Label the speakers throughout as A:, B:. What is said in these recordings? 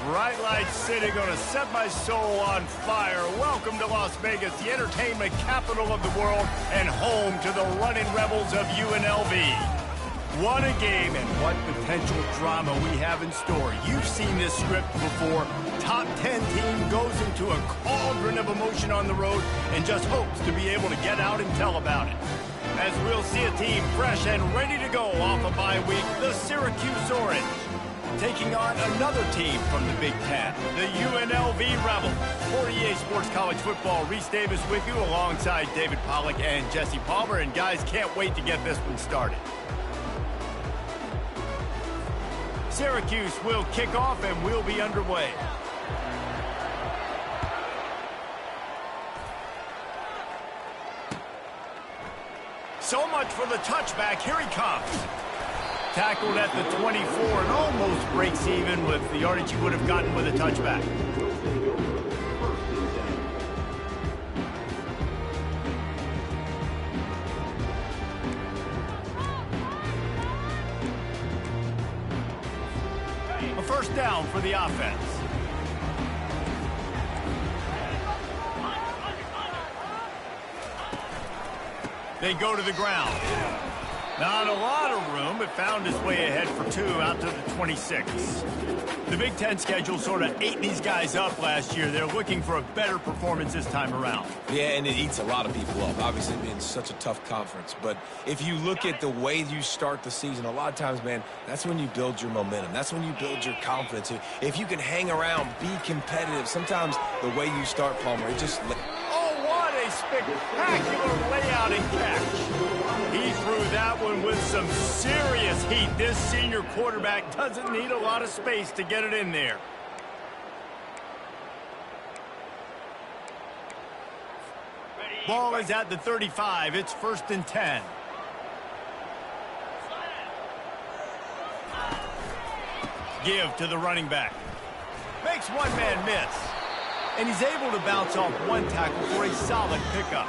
A: Bright lights city, gonna set my soul on fire. Welcome to Las Vegas, the entertainment capital of the world and home to the running rebels of UNLV. What a game and what potential drama we have in store. You've seen this script before. Top 10 team goes into a cauldron of emotion on the road and just hopes to be able to get out and tell about it. As we'll see a team fresh and ready to go off a bye week, the Syracuse Orange, taking on another team from the Big Ten, the UNLV Rebels. For EA Sports College Football, Reese Davis with you alongside David Pollack and Jesse Palmer. And guys, can't wait to get this one started. Syracuse will kick off and we'll be underway. So much for the touchback. Here he comes. Tackled at the 24 and almost breaks even with the yardage he would have gotten with a touchback. A first down for the offense. They go to the ground. Not a lot of room, but found his way ahead for two out to the 26. The Big Ten schedule sort of ate these guys up last year. They're looking for a better performance this time around.
B: Yeah, and it eats a lot of people up, obviously being such a tough conference. But if you look at the way you start the season, a lot of times, man, that's when you build your momentum. That's when you build your confidence. If you can hang around, be competitive, sometimes the way you start, Palmer, it just...
A: A spectacular layout and catch. He threw that one with some serious heat. This senior quarterback doesn't need a lot of space to get it in there. Ball is at the 35. It's 1st and 10. Give to the running back. Makes one man miss. And he's able to bounce off one tackle for a solid pickup.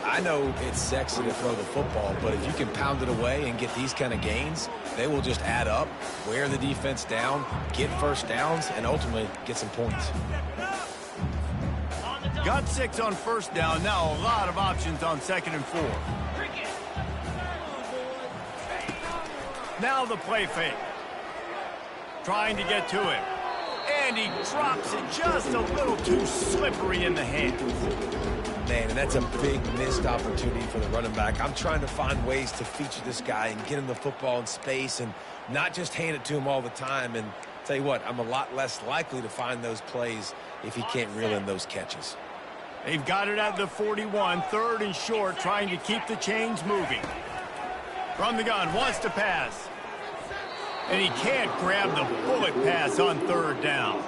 B: I know it's sexy to throw the football, but if you can pound it away and get these kind of gains, they will just add up, wear the defense down, get first downs, and ultimately get some points.
A: Got 6 on first down. Now a lot of options on 2nd and 4. Now the play fake. Trying to get to it. And he drops it just a little too slippery in the hands.
B: Man, and that's a big missed opportunity for the running back. I'm trying to find ways to feature this guy and get him the football in space and not just hand it to him all the time. And tell you what, I'm a lot less likely to find those plays if he can't reel in those catches.
A: They've got it at the 41, 3rd and short, trying to keep the chains moving. From the gun, wants to pass. And he can't grab the bullet pass on 3rd down.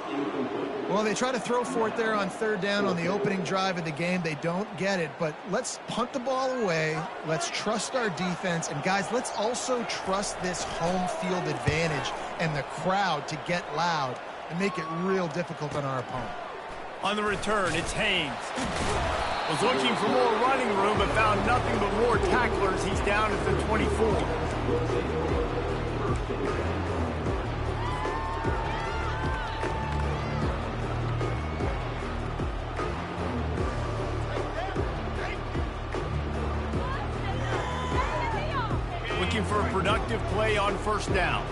C: Well, they try to throw for it there on 3rd down on the opening drive of the game. They don't get it, but let's punt the ball away. Let's trust our defense. And, guys, let's also trust this home field advantage and the crowd to get loud and make it real difficult on our opponent.
A: On the return, it's Haynes. Was looking for more running room, but found nothing but more tacklers. He's down at the 24. Looking for a productive play on 1st down.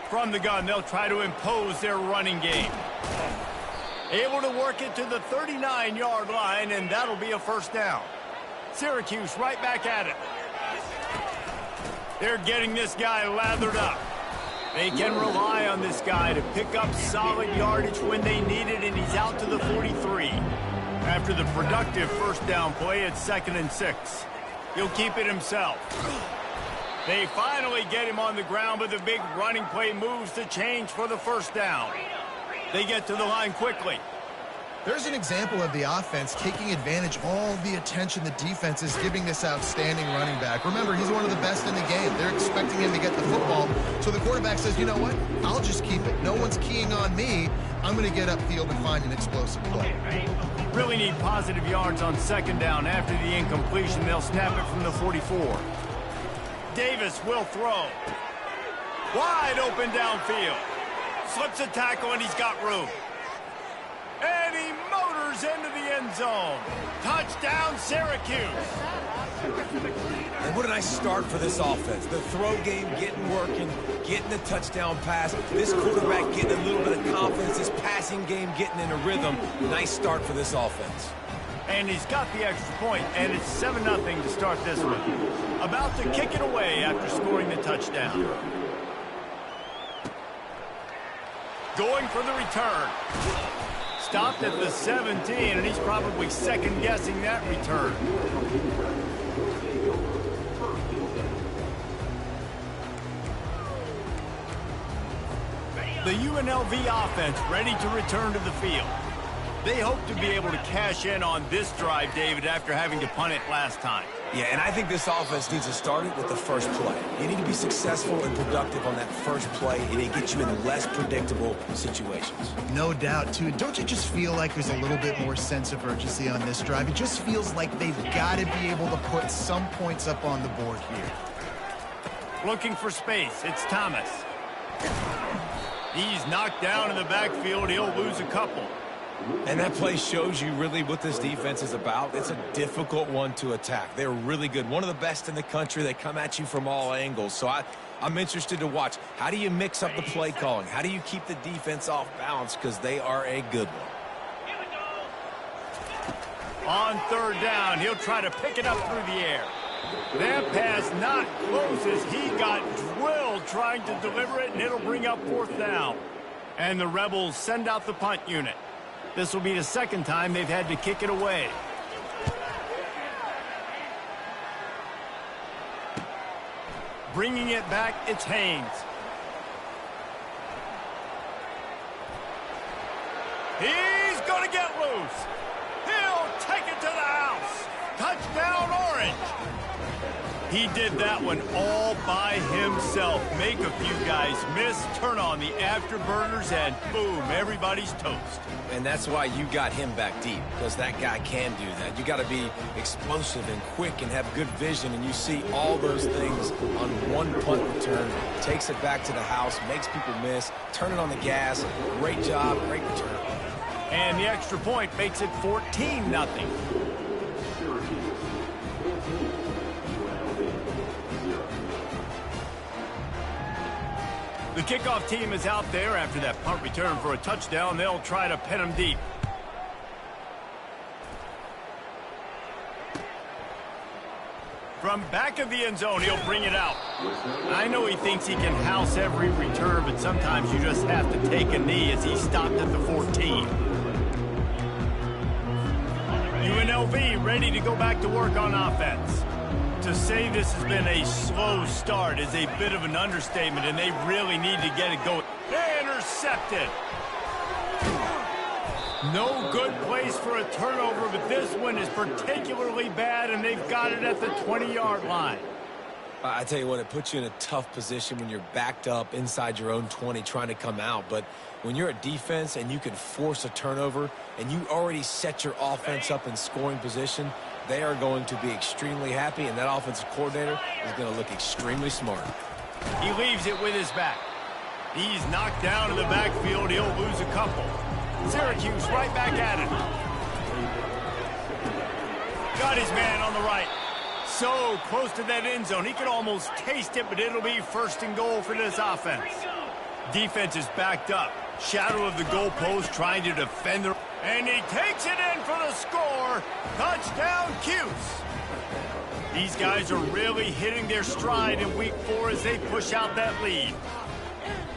A: From the gun, they'll try to impose their running game. Able to work it to the 39-yard line, and that'll be a 1st down. Syracuse right back at it. They're getting this guy lathered up. They can rely on this guy to pick up solid yardage when they need it, and he's out to the 43. After the productive 1st down play, it's 2nd and 6. He'll keep it himself. They finally get him on the ground, but the big running play moves the change for the 1st down. They get to the line quickly.
C: There's an example of the offense taking advantage of all the attention the defense is giving this outstanding running back. Remember, he's one of the best in the game. They're expecting him to get the football. So the quarterback says, you know what? I'll just keep it. No one's keying on me. I'm going to get upfield and find an explosive play.
A: Really need positive yards on 2nd down. After the incompletion, they'll snap it from the 44. Davis will throw. Wide open downfield. Slips a tackle, and he's got room. And he motors into the end zone. Touchdown, Syracuse.
B: And what a nice start for this offense. The throw game getting working, getting the touchdown pass. This quarterback getting a little bit of confidence. This passing game getting in a rhythm. Nice start for this offense.
A: And he's got the extra point, and it's 7-0 to start this one. About to kick it away after scoring the touchdown. Going for the return. Stopped at the 17, and he's probably second-guessing that return. The UNLV offense ready to return to the field. They hope to be able to cash in on this drive, David, after having to punt it last time.
B: Yeah, and I think this offense needs to start it with the first play. You need to be successful and productive on that first play, and it gets you in less predictable situations.
C: No doubt, too. Don't you just feel like there's a little bit more sense of urgency on this drive? It just feels like they've got to be able to put some points up on the board here.
A: Looking for space. It's Thomas. He's knocked down in the backfield. He'll lose a couple.
B: And that play shows you really what this defense is about. It's a difficult one to attack. They're really good. One of the best in the country. They come at you from all angles. So I'm interested to watch. How do you mix up the play calling? How do you keep the defense off balance? Because they are a good one.
A: On third down, he'll try to pick it up through the air. That pass not close as he got drilled trying to deliver it, and it'll bring up fourth down. And the Rebels send out the punt unit. This will be the second time they've had to kick it away. Bringing it back, it's Haynes. He's going to get loose. He'll take it to the house. Touchdown, Orange. He did that one all by himself. Make a few guys miss, turn on the afterburners, and boom, everybody's toast.
B: And that's why you got him back deep, because that guy can do that. You got to be explosive and quick and have good vision, and you see all those things on one punt return. Takes it back to the house, makes people miss, turn it on the gas. Great job, great return.
A: And the extra point makes it 14-0. The kickoff team is out there after that punt return for a touchdown. They'll try to pin him deep. From back of the end zone, he'll bring it out. I know he thinks he can house every return, but sometimes you just have to take a knee as he stopped at the 14. UNLV ready to go back to work on offense. To say this has been a slow start is a bit of an understatement, and they really need to get it going. Intercepted. No good place for a turnover, but this one is particularly bad, and they've got it at the 20-yard line.
B: I tell you what, it puts you in a tough position when you're backed up inside your own 20 trying to come out. But when you're a defense and you can force a turnover and you already set your offense up in scoring position, they are going to be extremely happy, and that offensive coordinator is going to look extremely smart.
A: He leaves it with his back. He's knocked down in the backfield. He'll lose a couple. Syracuse right back at it. Got his man on the right. So close to that end zone. He could almost taste it, but it'll be first and goal for this offense. Defense is backed up. Shadow of the goalpost trying to defend the... And he takes it in for the score. Touchdown, Cuse. These guys are really hitting their stride in week 4 as they push out that lead.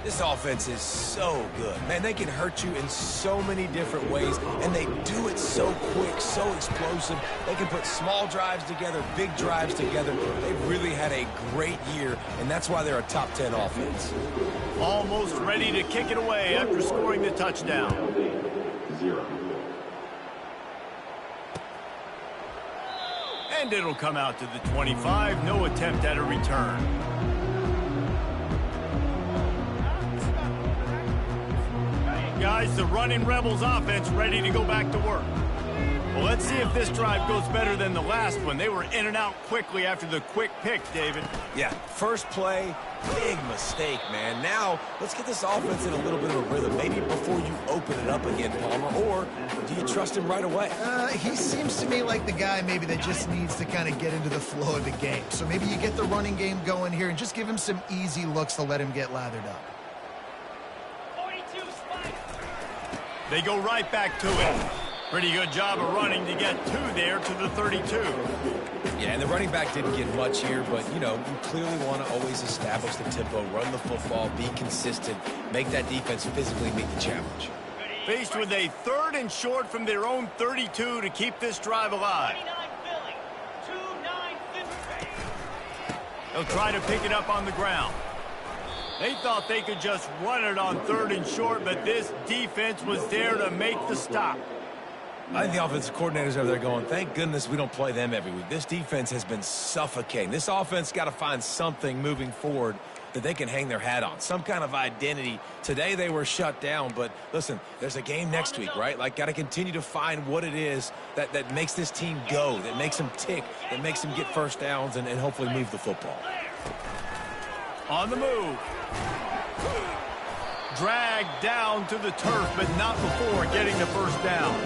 B: This offense is so good. Man, they can hurt you in so many different ways, and they do it so quick, so explosive. They can put small drives together, big drives together. They've really had a great year, and that's why they're a top 10 offense.
A: Almost ready to kick it away after scoring the touchdown. And it'll come out to the 25. No attempt at a return. Guys, the running Rebels offense ready to go back to work. Well, let's Let's see if this drive goes better than the last one. They were in and out quickly after the quick pick, David.
B: Yeah, first play, big mistake, man. Now, let's get this offense in a little bit of a rhythm. Maybe before you open it up again, Palmer, or do you trust him right away?
C: He seems to me like the guy maybe that just needs to kind of get into the flow of the game. So maybe you get the running game going here and just give him some easy looks to let him get lathered up.
A: They go right back to it. Pretty good job of running to get two there to the 32.
B: Yeah, and the running back didn't get much here, but, you know, you clearly want to always establish the tempo, run the football, be consistent, make that defense physically meet the challenge.
A: Faced with a 3rd and short from their own 32 to keep this drive alive. They'll try to pick it up on the ground. They thought they could just run it on 3rd and short, but this defense was there to make the stop.
B: I think the offensive coordinators over there going, thank goodness we don't play them every week. This defense has been suffocating. This offense got to find something moving forward that they can hang their hat on, some kind of identity. Today they were shut down, but listen, there's a game next week, right? Like, got to continue to find what it is that makes this team go, that makes them tick, that makes them get first downs and hopefully move the football.
A: On the move. Dragged down to the turf, but not before getting the first down.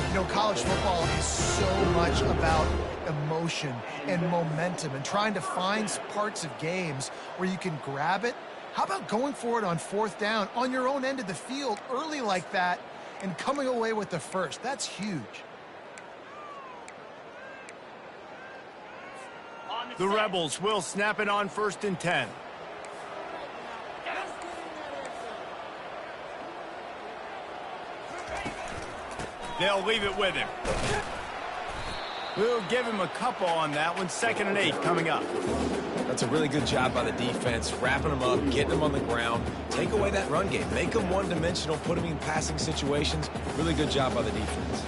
C: You know, college football is so much about emotion and momentum and trying to find parts of games where you can grab it. How about going for it on 4th down on your own end of the field early like that and coming away with the first? That's huge.
A: The Rebels will snap it on 1st and 10. They'll leave it with him. We'll give him a couple on that one. 2nd and 8 coming up.
B: That's a really good job by the defense, wrapping them up, getting them on the ground. Take away that run game. Make them one-dimensional, put them in passing situations. Really good job by the defense.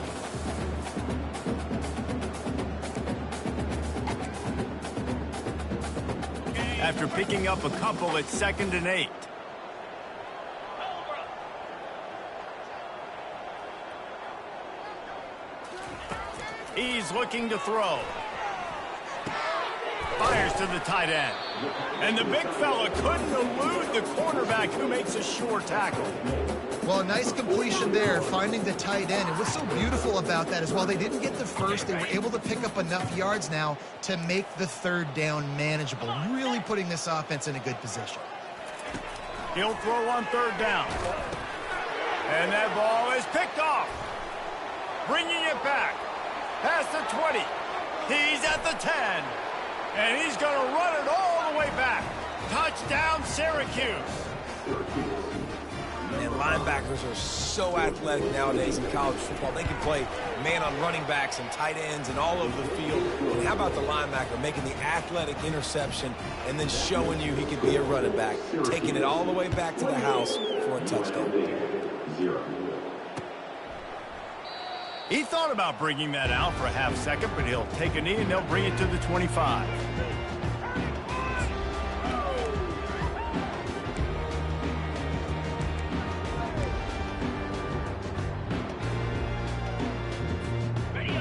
A: After picking up a couple, it's 2nd and 8. He's looking to throw. Fires to the tight end. And the big fella couldn't elude the cornerback who makes a sure tackle.
C: Well, a nice completion there, finding the tight end. And what's so beautiful about that is while they didn't get the first, they were able to pick up enough yards now to make the 3rd down manageable, really putting this offense in a good position.
A: He'll throw on 3rd down. And that ball is picked off. Bringing it back. Past the 20. He's at the 10. And he's going to run it all the way back. Touchdown, Syracuse.
B: And linebackers are so athletic nowadays in college football. They can play man on running backs and tight ends and all over the field. And how about the linebacker making the athletic interception and then showing you he could be a running back, taking it all the way back to the house for a touchdown.
A: He thought about bringing that out for a half second, but he'll take a knee and they'll bring it to the 25.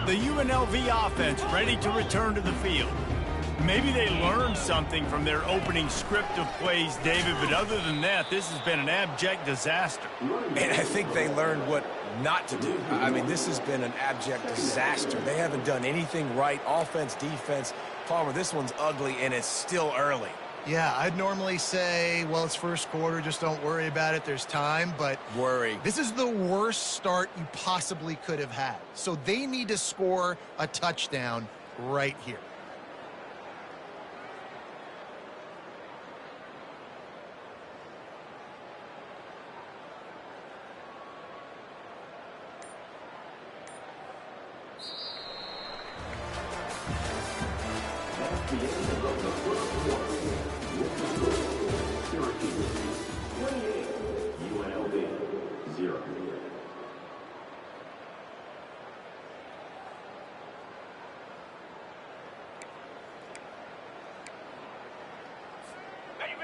A: The UNLV offense ready to return to the field. Maybe they learned something from their opening script of plays, David, but other than that, this has been an abject disaster.
B: And I think they learned what not to do. I mean, this has been an abject disaster. They haven't done anything right, offense, defense. Palmer, this one's ugly, and it's still early.
C: Yeah, I'd normally say, well, it's first quarter, just don't worry about it, there's time, but
B: worry.
C: This is the worst start you possibly could have had. So they need to score a touchdown right here.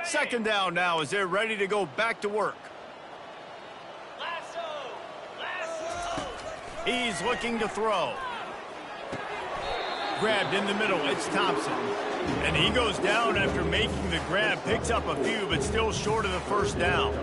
A: Second down now as they're ready to go back to work. He's looking to throw. grabbed in the middle. It's Thompson. And he goes down after making the grab. Picks up a few, but still short of the first down.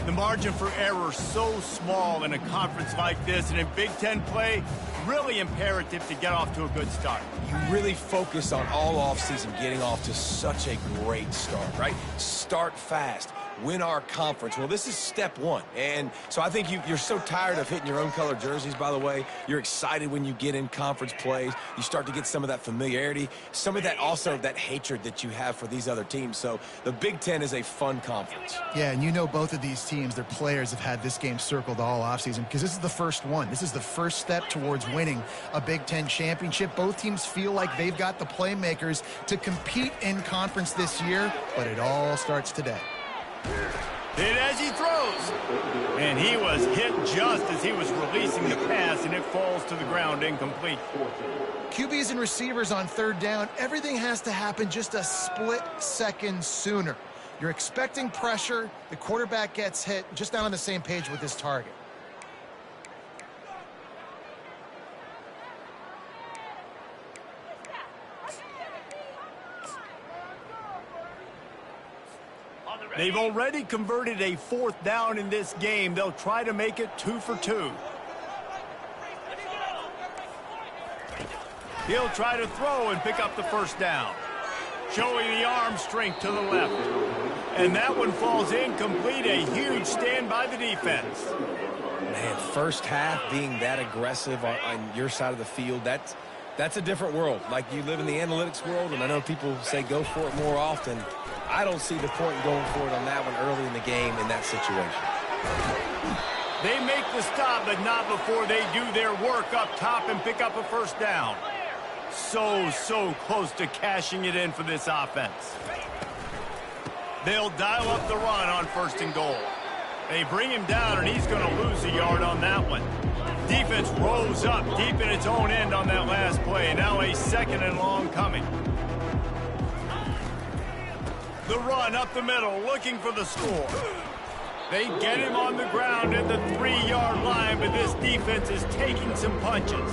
A: The margin for error so small in a conference like this. And in Big Ten play, really imperative to get off to a good start.
B: You really focus on all offseason getting off to such a great start, right? Start fast. Win our conference. Well, this is step one. And so I think you're so tired of hitting your own color jerseys, by the way. You're excited when you get in conference plays. You start to get some of that familiarity, some of that also that hatred that you have for these other teams. So the Big Ten is a fun conference.
C: Yeah, and you know both of these teams, their players have had this game circled all offseason because this is the first one. This is the first step towards winning a Big Ten championship. Both teams feel like they've got the playmakers to compete in conference this year, but it all starts today.
A: Hit as he throws. And he was hit just as he was releasing the pass, and it falls to the ground incomplete.
C: QBs and receivers on third down, everything has to happen just a split second sooner. You're expecting pressure, the quarterback gets hit, just not on the same page with his target.
A: They've already converted a fourth down in this game. They'll try to make it 2 for 2. He'll try to throw and pick up the first down. Showing the arm strength to the left. And that one falls incomplete. A huge stand by the defense.
B: Man, first half being that aggressive on your side of the field, that's a different world. Like, you live in the analytics world, and I know people say go for it more often. I don't see the point in going for it on that one early in the game in that situation.
A: They make the stop, but not before they do their work up top and pick up a first down. So close to cashing it in for this offense. They'll dial up the run on first and goal. They bring him down, and he's going to lose a yard on that one. Defense rose up deep in its own end on that last play. Now a second and long coming. The run up the middle, looking for the score. They get him on the ground at the 3-yard line, but this defense is taking some punches.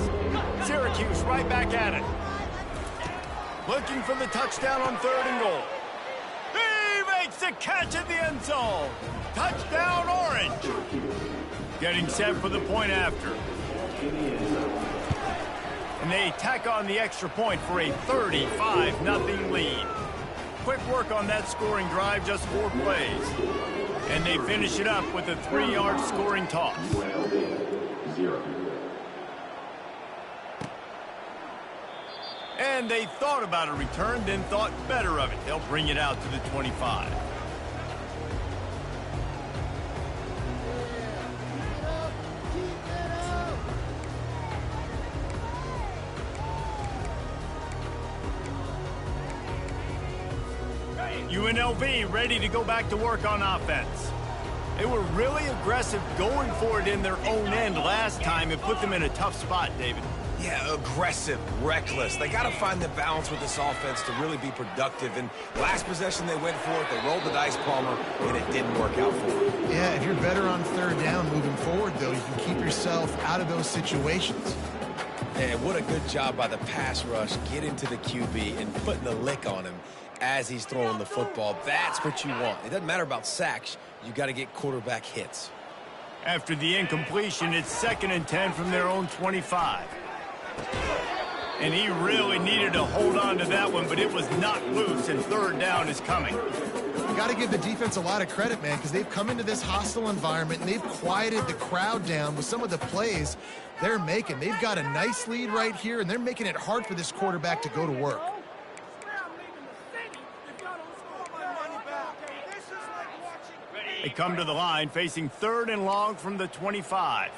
A: Syracuse right back at it. Looking for the touchdown on third and goal. He makes the catch at the end zone. Touchdown, Orange. Getting set for the point after. And they tack on the extra point for a 35-0 lead. Quick work on that scoring drive, just 4 plays. And they finish it up with a 3-yard scoring toss. And they thought about a return, then thought better of it. They'll bring it out to the 25. UNLV ready to go back to work on offense. They were really aggressive going for it in their own end last time. It put them in a tough spot, David.
B: Yeah, aggressive, reckless. They got to find the balance with this offense to really be productive. And last possession they went for it. They rolled the dice, Palmer, and it didn't work out for them.
C: Yeah, if you're better on third down moving forward, though, you can keep yourself out of those situations.
B: And what a good job by the pass rush, getting to the QB and putting the lick on him as he's throwing the football. That's what you want. It doesn't matter about sacks. You got to get quarterback hits.
A: After the incompletion, it's 2nd and 10 from their own 25. And he really needed to hold on to that one, but it was not loose, and third down is coming.
C: You got to give the defense a lot of credit, man, because they've come into this hostile environment, and they've quieted the crowd down with some of the plays they're making. They've got a nice lead right here, and they're making it hard for this quarterback to go to work.
A: They come to the line facing 3rd and long from the 25.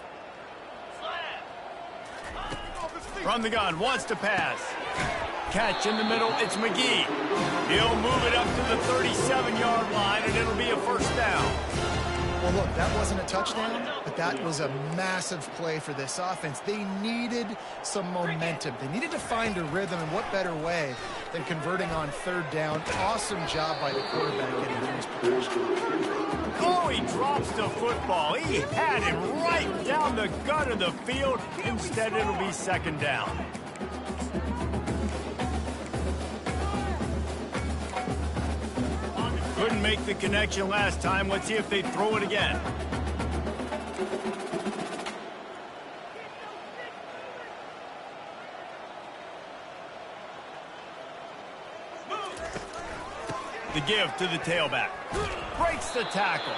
A: From the gun, wants to pass. Catch in the middle, it's McGee. He'll move it up to the 37-yard line, and it'll be a first down.
C: Well, look, that wasn't a touchdown, but that was a massive play for this offense. They needed some momentum. They needed to find a rhythm, and what better way than converting on third down. Awesome job by the quarterback getting through his protection.
A: Oh, he drops the football. He had it right down the gut of the field. Instead, it'll be 2nd down. Couldn't make the connection last time. Let's see if they throw it again. The give to the tailback. Breaks the tackle.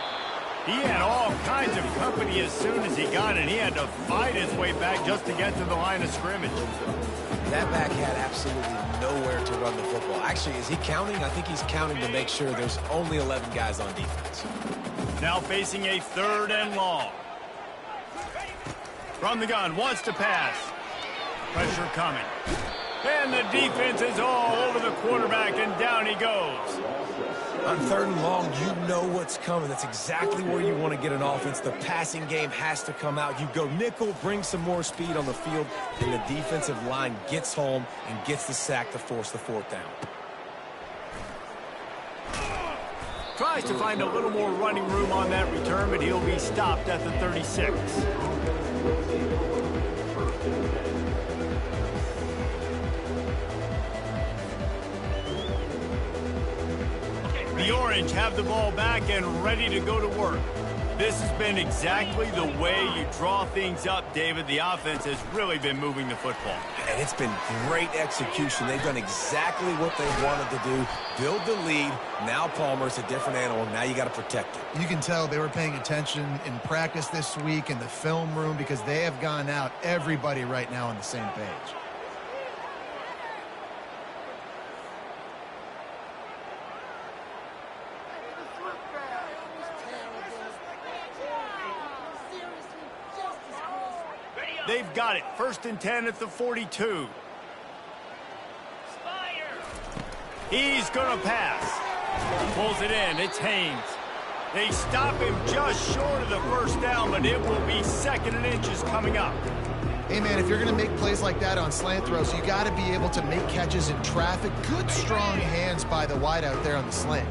A: He had all kinds of company as soon as he got it. He had to fight his way back just to get to the line of scrimmage.
B: That back had absolutely nowhere to run the football. Actually, is he counting? I think he's counting to make sure there's only 11 guys on defense.
A: Now facing a 3rd and long. From the gun, wants to pass. Pressure coming. And the defense is all over the quarterback, and down he goes.
B: On 3rd and long, you know what's coming. That's exactly where you want to get an offense. The passing game has to come out. You go nickel, bring some more speed on the field, and the defensive line gets home and gets the sack to force the 4th down.
A: Tries to find a little more running room on that return, but he'll be stopped at the 36. The Orange have the ball back and ready to go to work. This has been exactly the way you draw things up, David. The offense has really been moving the football.
B: And it's been great execution. They've done exactly what they wanted to do. Build the lead. Now Palmer's a different animal. Now you got to protect it.
C: You can tell they were paying attention in practice this week in the film room because they have gone out, everybody right now on the same page.
A: They've got it. 1st and 10 at the 42. He's going to pass. Pulls it in. It's Haynes. They stop him just short of the 1st down, but it will be 2nd and inches coming up.
C: Hey, man, if you're going to make plays like that on slant throws, you got to be able to make catches in traffic. Good, strong hands by the wide out there on the slant.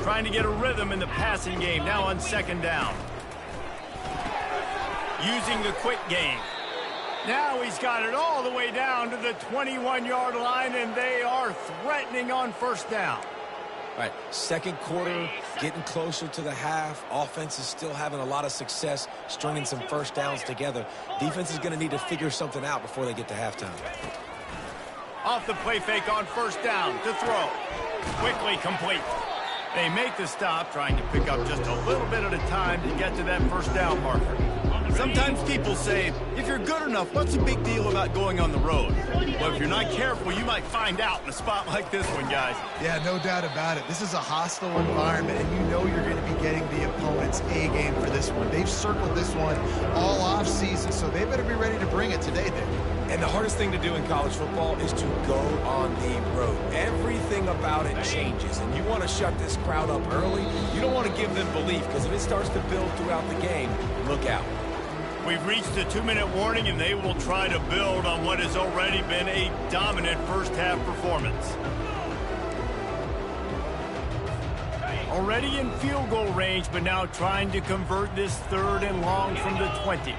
A: Trying to get a rhythm in the passing game now on 2nd down. Using the quick game. Now he's got it all the way down to the 21-yard line, and they are threatening on 1st down.
B: All right, 2nd quarter, getting closer to the half. Offense is still having a lot of success stringing some 1st downs together. Defense is going to need to figure something out before they get to halftime.
A: Off the play fake on 1st down to throw. Quickly complete. They make the stop, trying to pick up just a little bit at a time to get to that 1st down marker. Sometimes people say, if you're good enough, what's the big deal about going on the road? Well, if you're not careful, you might find out in a spot like this one, guys.
C: Yeah, no doubt about it. This is a hostile environment, and you know you're going to be getting the opponent's A game for this one. They've circled this one all off season, so they better be ready to bring it today, then.
B: And the hardest thing to do in college football is to go on the road. Everything about it changes, and you want to shut this crowd up early. You don't want to give them belief, because if it starts to build throughout the game, look out.
A: We've reached the 2-minute warning, and they will try to build on what has already been a dominant 1st half performance. Already in field goal range, but now trying to convert this 3rd and long from the 20.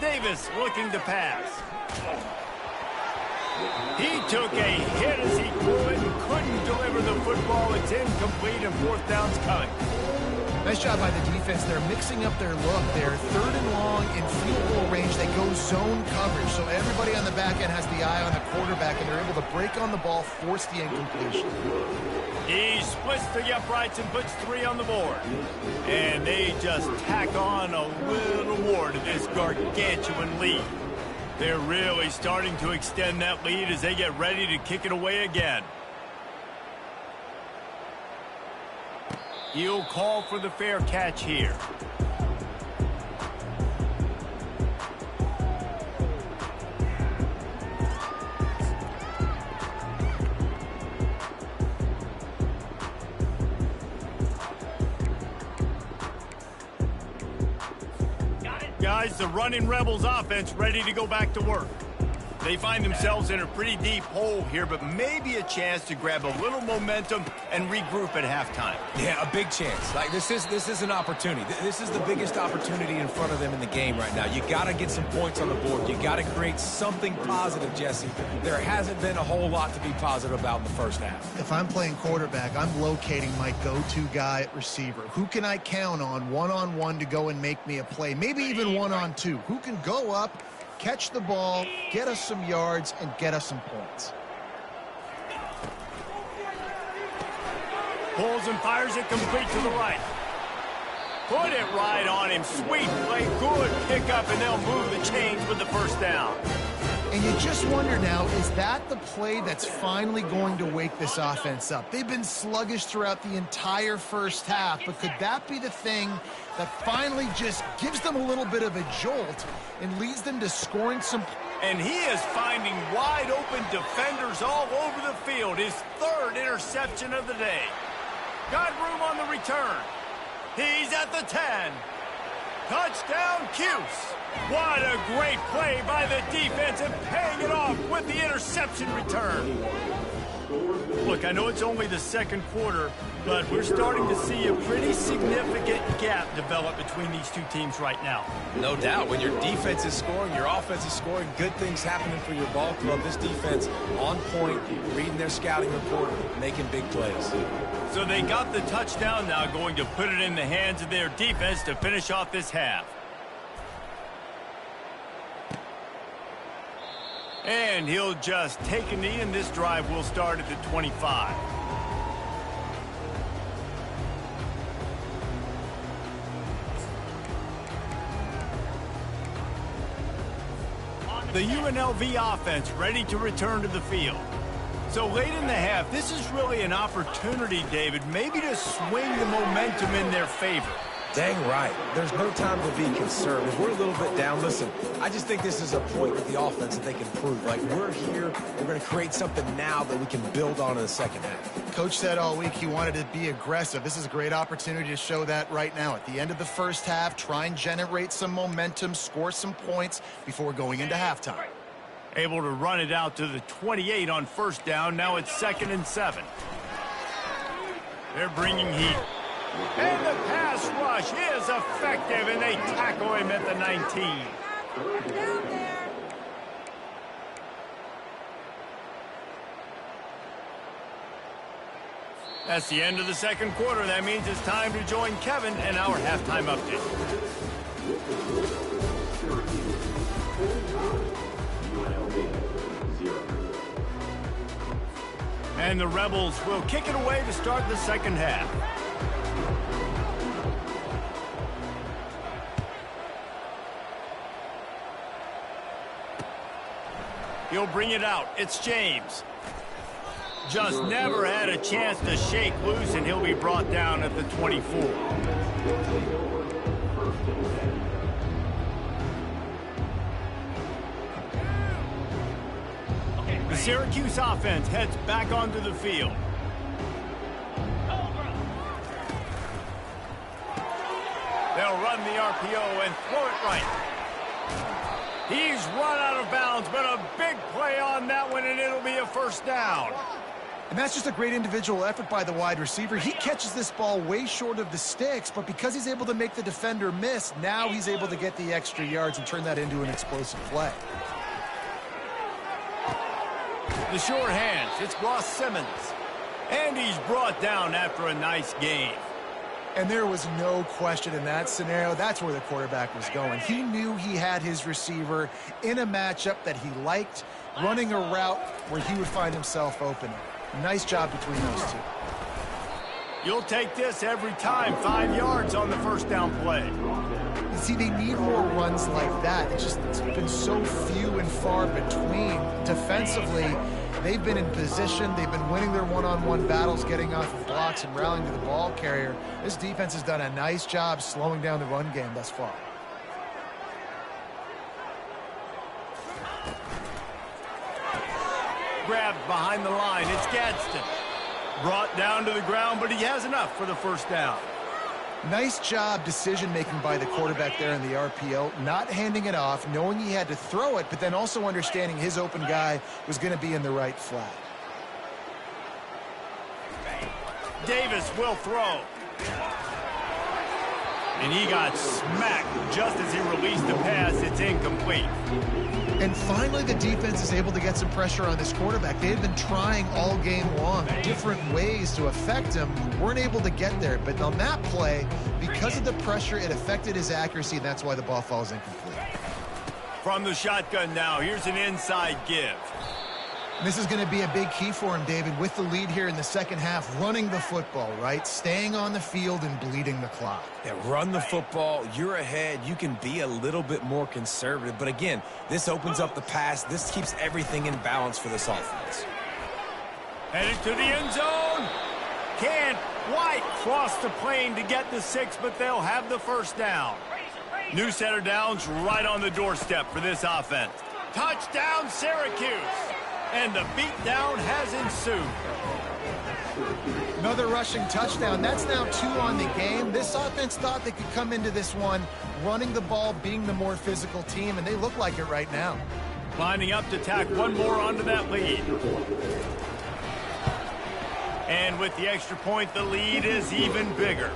A: Davis looking to pass. He took a hit as he threw it and couldn't deliver the football. It's incomplete, and 4th down's coming.
C: Nice job by the defense. They're mixing up their look. They're 3rd and long in field goal range. They go zone coverage, so everybody on the back end has the eye on the quarterback, and they're able to break on the ball, force the incompletion.
A: He splits the uprights and puts 3 on the board. And they just tack on a little more to this gargantuan lead. They're really starting to extend that lead as they get ready to kick it away again. He'll call for the fair catch here. Guys, the running Rebels offense ready to go back to work. They find themselves in a pretty deep hole here, but maybe a chance to grab a little momentum and regroup at halftime.
B: Yeah, a big chance. Like this is an opportunity. This is the biggest opportunity in front of them in the game right now. You got to get some points on the board. You got to create something positive, Jesse. There hasn't been a whole lot to be positive about in the first half.
C: If I'm playing quarterback, I'm locating my go-to guy at receiver. Who can I count on one-on-one to go and make me a play? Maybe even one-on-two. Who can go up, catch the ball, get us some yards, and get us some points?
A: Pulls and fires it complete to the right. Put it right on him. Sweet play, good pickup, and they'll move the chains with the first down.
C: And you just wonder now, is that the play that's finally going to wake this offense up? They've been sluggish throughout the entire first half, but could that be the thing that finally just gives them a little bit of a jolt and leads them to scoring some?
A: And he is finding wide open defenders all over the field. His third interception of the day. Got room on the return. He's at the 10. Touchdown, Cuse. What a great play by the defense and paying it off with the interception return. Look, I know it's only the second quarter, but we're starting to see a pretty significant gap develop between these two teams right now.
B: No doubt. When your defense is scoring, your offense is scoring, good things happening for your ball club. This defense on point, reading their scouting report, making big plays.
A: So they got the touchdown, now going to put it in the hands of their defense to finish off this half. And he'll just take a knee, and this drive will start at the 25. The UNLV offense ready to return to the field. So late in the half, this is really an opportunity, David, maybe to swing the momentum in their favor.
B: Dang right. There's no time to be conservative. We're a little bit down. Listen, I just think this is a point with the offense that they can prove. Like, we're here. We're going to create something now that we can build on in the second half.
C: Coach said all week he wanted to be aggressive. This is a great opportunity to show that right now. At the end of the first half, try and generate some momentum, score some points before going into halftime.
A: Able to run it out to the 28 on first down. Now it's 2nd and 7. They're bringing heat. And the pass rush is effective, and they tackle him at the 19. That's the end of the second quarter. That means it's time to join Kevin and our halftime update. And the Rebels will kick it away to start the second half. He'll bring it out. It's James. Just never had a chance to shake loose, and he'll be brought down at the 24. The Syracuse offense heads back onto the field. They'll run the RPO and throw it right. He's run out of bounds, but a big play on that one, and it'll be a first down.
C: And that's just a great individual effort by the wide receiver. He catches this ball way short of the sticks, but because he's able to make the defender miss, now he's able to get the extra yards and turn that into an explosive play.
A: The short hands, it's Ross Simmons. And he's brought down after a nice gain.
C: And there was no question in that scenario. That's where the quarterback was going. He knew he had his receiver in a matchup that he liked, running a route where he would find himself open. Nice job between those two.
A: You'll take this every time. 5 yards on the first down play.
C: You see, they need more runs like that. It's been so few and far between. Defensively, they've been in position. They've been winning their one-on-one battles, getting off of blocks and rallying to the ball carrier. This defense has done a nice job slowing down the run game thus far.
A: Grabbed behind the line. It's Gadsden. Brought down to the ground, but he has enough for the first down.
C: Nice job decision-making by the quarterback there in the RPO, not handing it off, knowing he had to throw it, but then also understanding his open guy was going to be in the right flat.
A: Davis will throw. And he got smacked just as he released the pass. It's incomplete.
C: And finally, the defense is able to get some pressure on this quarterback. They've been trying all game long, different ways to affect him. Weren't able to get there. But on that play, because of the pressure, it affected his accuracy, and that's why the ball falls incomplete.
A: From the shotgun now, here's an inside give.
C: This is going to be a big key for him, David, with the lead here in the second half, running the football, right? Staying on the field and bleeding the clock.
B: Yeah, run the football. You're ahead. You can be a little bit more conservative. But again, this opens up the pass. This keeps everything in balance for this offense.
A: Headed to the end zone. Can White cross the plane to get the 6, but they'll have the first down. New set of downs right on the doorstep for this offense. Touchdown, Syracuse. And the beatdown has ensued.
C: Another rushing touchdown. That's now 2 on the game. This offense thought they could come into this one running the ball, being the more physical team, and they look like it right now.
A: Lining up to tack one more onto that lead. And with the extra point, the lead is even bigger.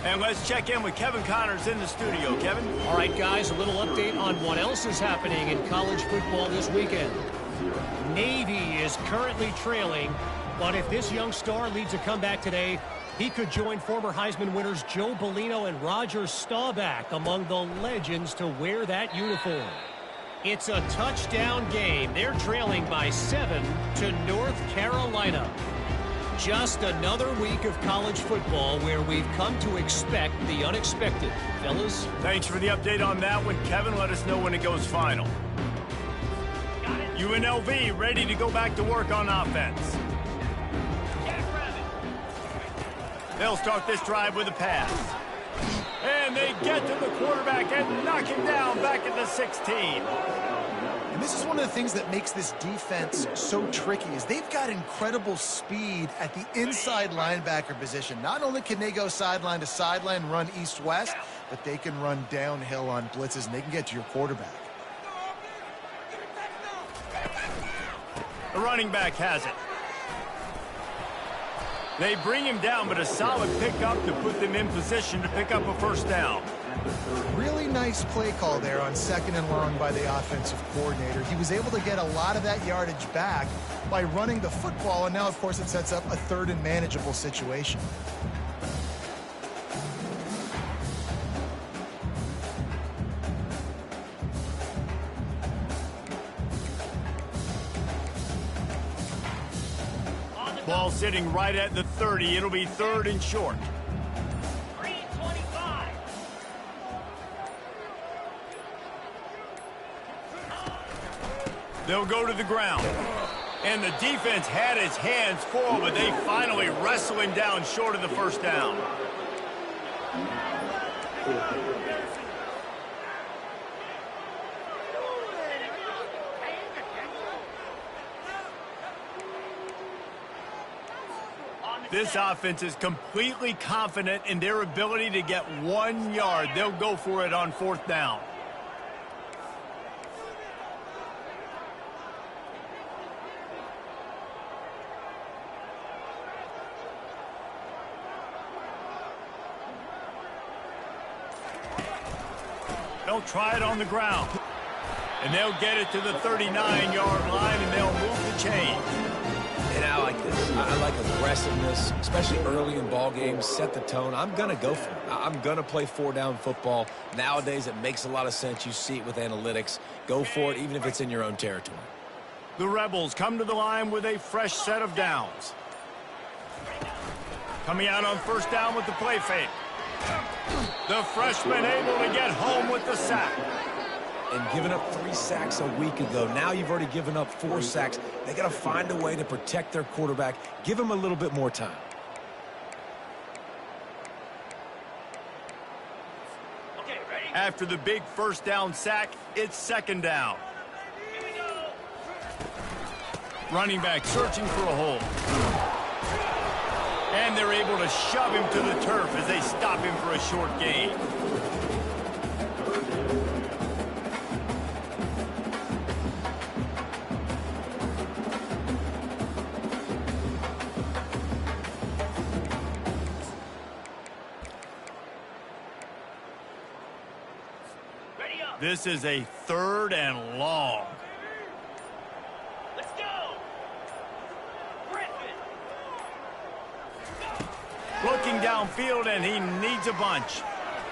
A: And let's check in with Kevin Connors in the studio. Kevin?
D: All right, guys, a little update on what else is happening in college football this weekend. Navy is currently trailing, but if this young star leads a comeback today, he could join former Heisman winners Joe Bellino and Roger Staubach among the legends to wear that uniform. It's a touchdown game. They're trailing by 7 to North Carolina. Just another week of college football where we've come to expect the unexpected. Fellas?
A: Thanks for the update on that one, Kevin. Let us know when it goes final. UNLV ready to go back to work on offense. They'll start this drive with a pass. And they get to the quarterback and knock him down back at the 16.
C: And this is one of the things that makes this defense so tricky is they've got incredible speed at the inside linebacker position. Not only can they go sideline to sideline, run east-west, but they can run downhill on blitzes, and they can get to your quarterback.
A: The running back has it. They bring him down, but a solid pickup to put them in position to pick up a first down.
C: Really nice play call there on 2nd and long by the offensive coordinator. He was able to get a lot of that yardage back by running the football, and now, of course, it sets up a 3rd and manageable situation.
A: Ball sitting right at the 30. It'll be 3rd and short. They'll go to the ground. And the defense had its hands full, but they finally wrestle him down short of the first down. This offense is completely confident in their ability to get 1 yard. They'll go for it on 4th down. They'll try it on the ground. And they'll get it to the 39-yard line, and they'll move the chain.
B: And I like this. I like aggressiveness, especially early in ball games. Set the tone. I'm going to go for it. I'm going to play 4-down football. Nowadays, it makes a lot of sense. You see it with analytics. Go for it, even if it's in your own territory.
A: The Rebels come to the line with a fresh set of downs. Coming out on 1st down with the play fake. The freshman able to get home with the sack.
B: And giving up 3 sacks a week ago. Now you've already given up 4 sacks. They got to find a way to protect their quarterback. Give him a little bit more time.
A: Okay, ready? After the big 1st down sack, it's 2nd down. Running back searching for a hole. And they're able to shove him to the turf as they stop him for a short gain. This is a 3rd and long.
E: Let's go. Griffin.
A: Looking downfield, and he needs a bunch.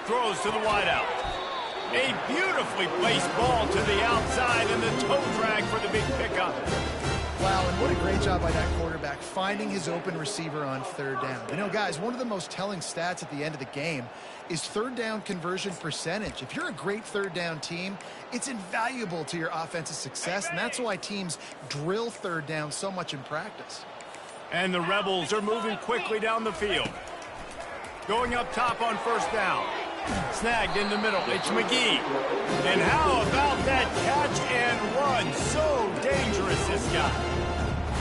A: Throws to the wideout. A beautifully placed ball to the outside, and the toe drag for the big pickup.
C: Wow, and what a great job by that quarterback, finding his open receiver on 3rd down. You know, guys, one of the most telling stats at the end of the game is 3rd down conversion percentage. If you're a great 3rd down team, it's invaluable to your offensive success, and that's why teams drill 3rd down so much in practice.
A: And the Rebels are moving quickly down the field. Going up top on 1st down. Snagged in the middle. It's McGee. And how about that catch and run? So dangerous, this guy.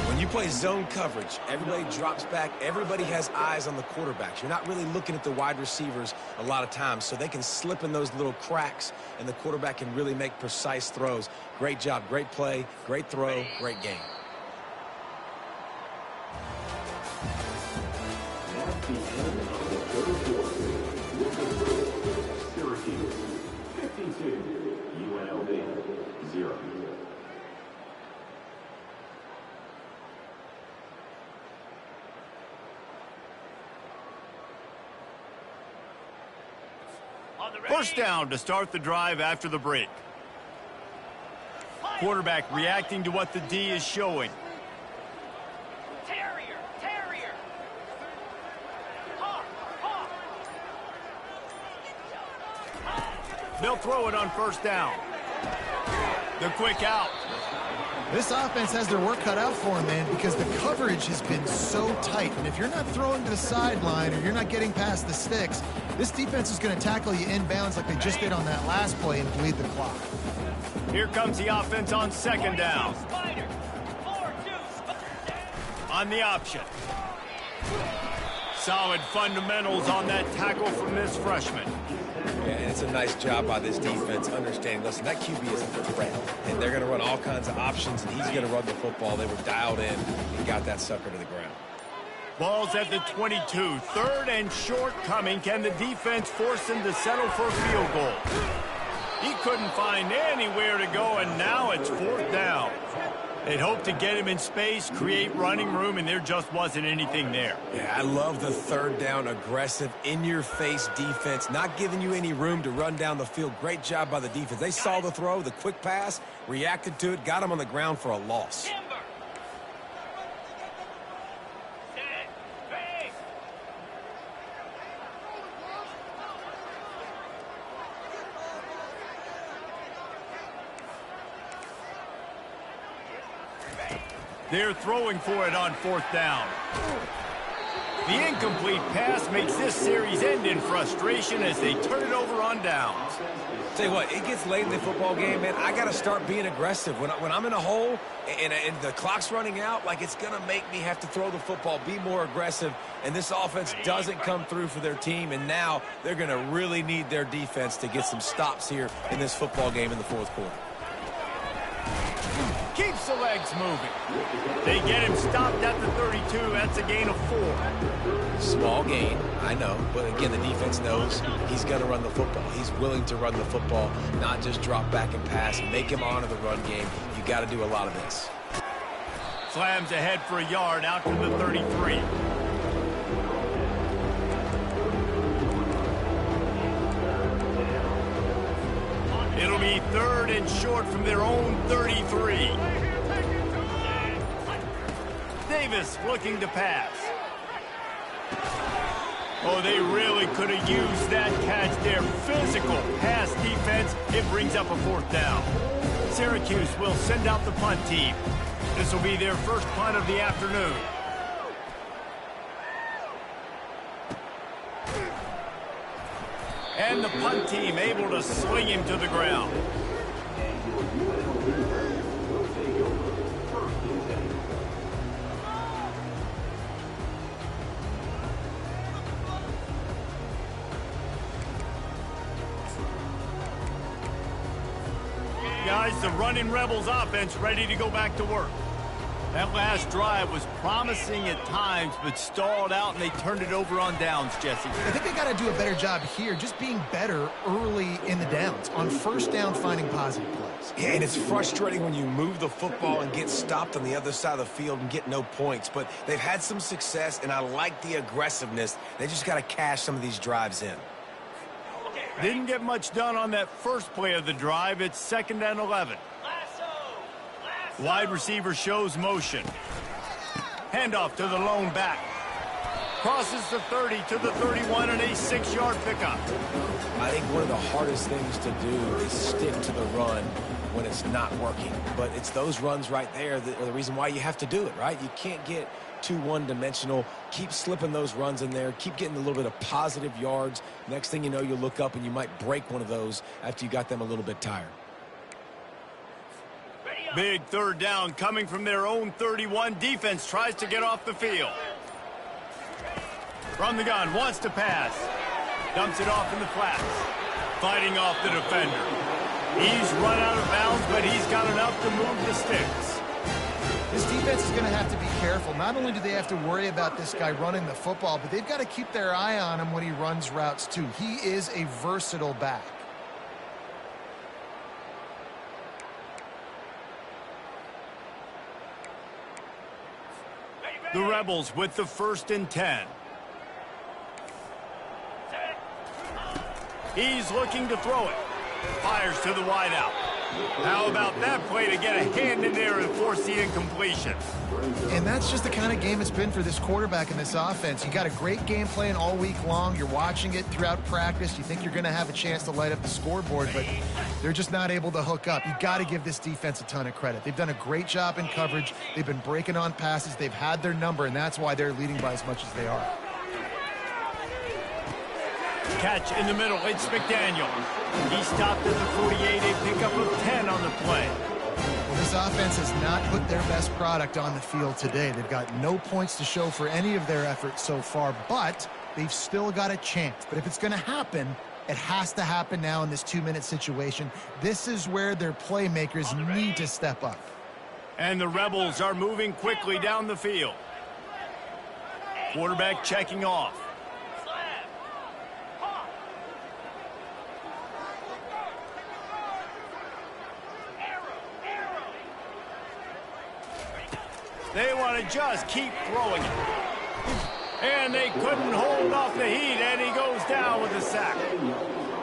B: When you play zone coverage, everybody drops back. Everybody has eyes on the quarterbacks. You're not really looking at the wide receivers a lot of times, so they can slip in those little cracks, and the quarterback can really make precise throws. Great job, great play, great throw, great game.
F: Syracuse 52, UNLV 0.
A: First down to start the drive after the break. Quarterback reacting to what the D is showing.
E: Terrier. Hawk.
A: They'll throw it on 1st down. The quick out.
C: This offense has their work cut out for them, man, because the coverage has been so tight. And if you're not throwing to the sideline or you're not getting past the sticks, this defense is going to tackle you inbounds like they just did on that last play and bleed the clock.
A: Here comes the offense on 2nd down. On the option. Solid fundamentals on that tackle from this freshman.
B: Yeah, and it's a nice job by this defense understanding, listen, that QB is a threat, and they're going to run all kinds of options, and he's going to run the football. They were dialed in and got that sucker to the ground.
A: Ball's at the 22. 3rd and short coming. Can the defense force him to settle for a field goal? He couldn't find anywhere to go, and now it's 4th down. They'd hoped to get him in space, create running room, and there just wasn't anything there.
B: Yeah, I love the 3rd down aggressive, in-your-face defense, not giving you any room to run down the field. Great job by the defense. They saw the throw, the quick pass, reacted to it, got him on the ground for a loss.
A: They're throwing for it on 4th down. The incomplete pass makes this series end in frustration as they turn it over on downs.
B: Tell you what, it gets late in the football game, man. I got to start being aggressive. When I'm in a hole and the clock's running out, like, it's going to make me have to throw the football, be more aggressive, and this offense doesn't come through for their team, and now they're going to really need their defense to get some stops here in this football game in the 4th quarter.
A: Keeps the legs moving. They get him stopped at the 32. That's a gain of 4.
B: Small gain, I know. But again, the defense knows he's going to run the football. He's willing to run the football, not just drop back and pass. Make him honor the run game. You got to do a lot of this.
A: Slams ahead for a yard out to the 33. It'll be 3rd and short from their own 33. Davis looking to pass. Oh, they really could have used that catch there. Physical pass defense. It brings up a 4th down. Syracuse will send out the punt team. This will be their first punt of the afternoon. And the punt team able to sling him to the ground. the running Rebels offense ready to go back to work. That last drive was promising at times, but stalled out, and they turned it over on downs, Jesse.
C: I think they got to do a better job here, just being better early in the downs. On first down, finding positive plays.
B: Yeah, and it's frustrating when you move the football and get stopped on the other side of the field and get no points. But they've had some success, and I like the aggressiveness. They just got to cash some of these drives in.
A: Didn't get much done on that first play of the drive. It's 2nd and 11. Wide receiver shows motion. Handoff to the lone back. Crosses the 30 to the 31 and a 6-yard pickup.
B: I think one of the hardest things to do is stick to the run when it's not working. But it's those runs right there that are the reason why you have to do it, right? You can't get too one-dimensional. Keep slipping those runs in there. Keep getting a little bit of positive yards. Next thing you know, you look up and you might break one of those after you got them a little bit tired.
A: Big 3rd down coming from their own 31. Defense tries to get off the field. From the gun, wants to pass. Dumps it off in the flats. Fighting off the defender. He's run out of bounds, but he's got enough to move the sticks.
C: This defense is going to have to be careful. Not only do they have to worry about this guy running the football, but they've got to keep their eye on him when he runs routes too. He is a versatile back.
A: The Rebels with the 1st and 10. He's looking to throw it. Fires to the wideout. How about that play to get a hand in there and force the incompletion?
C: And that's just the kind of game it's been for this quarterback in this offense. You got a great game plan all week long. You're watching it throughout practice. You think you're going to have a chance to light up the scoreboard, but they're just not able to hook up. You got to give this defense a ton of credit. They've done a great job in coverage. They've been breaking on passes. They've had their number, and that's why they're leading by as much as they are.
A: Catch in the middle. It's McDaniel. He stopped at the 48, a pickup of 10 on the play.
C: Well, this offense has not put their best product on the field today. They've got no points to show for any of their efforts so far, but they've still got a chance. But if it's going to happen, it has to happen now in this 2-minute situation. This is where their playmakers need to step up.
A: And the Rebels are moving quickly down the field. Quarterback checking off. They want to just keep throwing it. And they couldn't hold off the heat, and he goes down with a sack.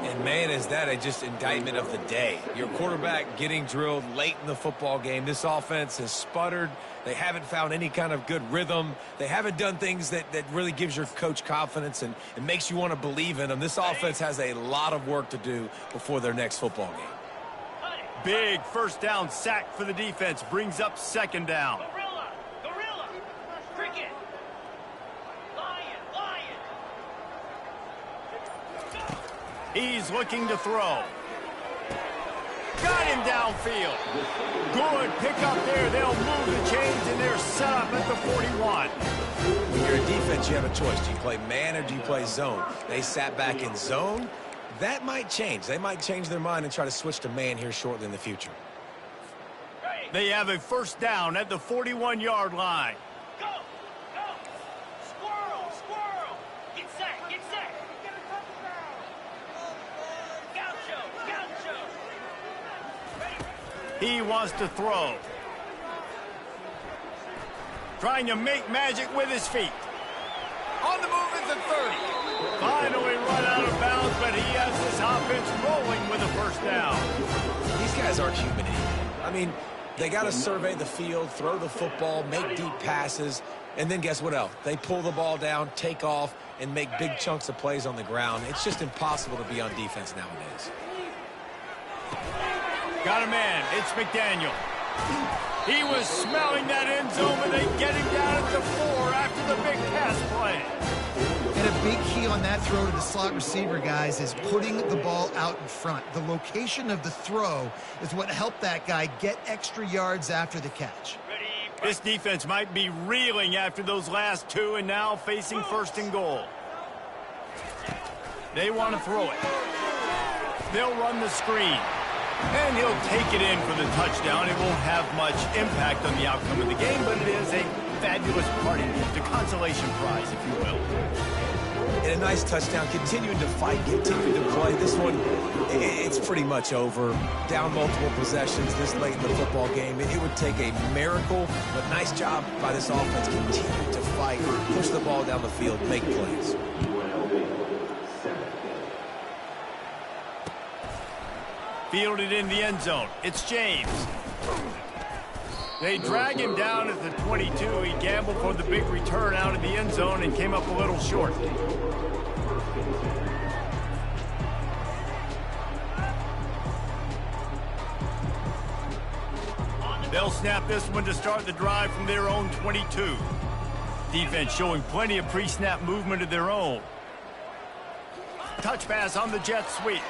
B: And, man, is that a just indictment of the day. Your quarterback getting drilled late in the football game. This offense has sputtered. They haven't found any kind of good rhythm. They haven't done things that really gives your coach confidence and makes you want to believe in them. This offense has a lot of work to do before their next football game.
A: Big 1st down sack for the defense. Brings up 2nd down. He's looking to throw. Got him downfield. Good pickup there. They'll move the chains, and they're set up at the 41.
B: When you're a defense, you have a choice. Do you play man or do you play zone? They sat back in zone. That might change. They might change their mind and try to switch to man here shortly in the future.
A: They have a 1st down at the 41-yard line.
E: Go! Go! Squirrel! Squirrel! Get set! Get set! Gaucho! Gaucho!
A: He wants to throw. Trying to make magic with his feet. On the move at the 30. Finally run out of bounds, but he has this offense rolling with a 1st down.
B: These guys aren't human anymore. I mean, they got to survey the field, throw the football, make deep passes, and then guess what else? They pull the ball down, take off, and make big chunks of plays on the ground. It's just impossible to be on defense nowadays.
A: Got a man. It's McDaniel. He was smelling that end zone, but they get him down at the 4 after the big pass play.
C: And a big key on that throw to the slot receiver, guys, is putting the ball out in front. The location of the throw is what helped that guy get extra yards after the catch.
A: This defense might be reeling after those last 2 and now facing 1st and goal. They want to throw it. They'll run the screen. And he'll take it in for the touchdown. It won't have much impact on the outcome of the game, but it is a fabulous party gift, a consolation prize, if you will.
B: And a nice touchdown, continuing to fight, continuing to play. This one, it's pretty much over. Down multiple possessions this late in the football game. It would take a miracle, but nice job by this offense. Continue to fight, push the ball down the field, make plays.
A: Fielded in the end zone. It's James. They drag him down at the 22. He gambled for the big return out of the end zone and came up a little short. They'll snap this one to start the drive from their own 22. Defense showing plenty of pre-snap movement of their own. Touch pass on the jet sweep.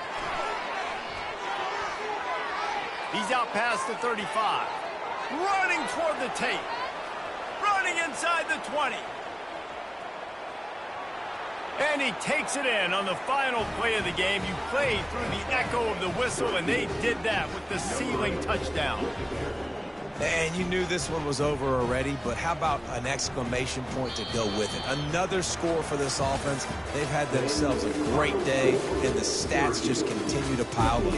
A: He's out past the 35. Running toward the tape. Running inside the 20. And he takes it in on the final play of the game. You play through the echo of the whistle, and they did that with the sealing touchdown.
B: And you knew this one was over already, but how about an exclamation point to go with it? Another score for this offense. They've had themselves a great day, and the stats just continue to pile up.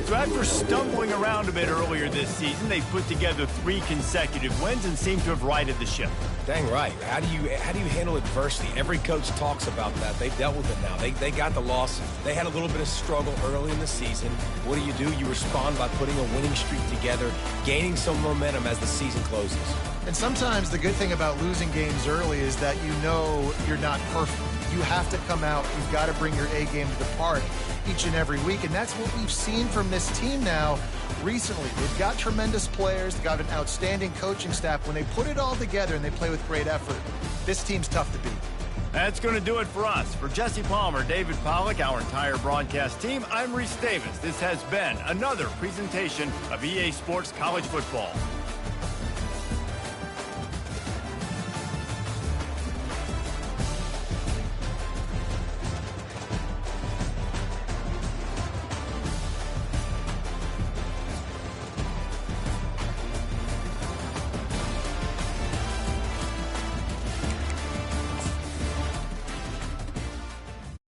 A: So after stumbling around a bit earlier this season, they put together 3 consecutive wins and seem to have righted the ship.
B: Dang right. How do you handle adversity? Every coach talks about that. They've dealt with it now. They got the loss. They had a little bit of struggle early in the season. What do? You respond by putting a winning streak together, gaining some momentum as the season closes.
C: And sometimes the good thing about losing games early is that you know you're not perfect. You have to come out. You've got to bring your A game to the park each and every week. And that's what we've seen from this team now recently. They've got tremendous players. They've got an outstanding coaching staff. When they put it all together and they play with great effort, this team's tough to beat.
A: That's going to do it for us. For Jesse Palmer, David Pollack, our entire broadcast team, I'm Reese Davis. This has been another presentation of EA Sports College Football.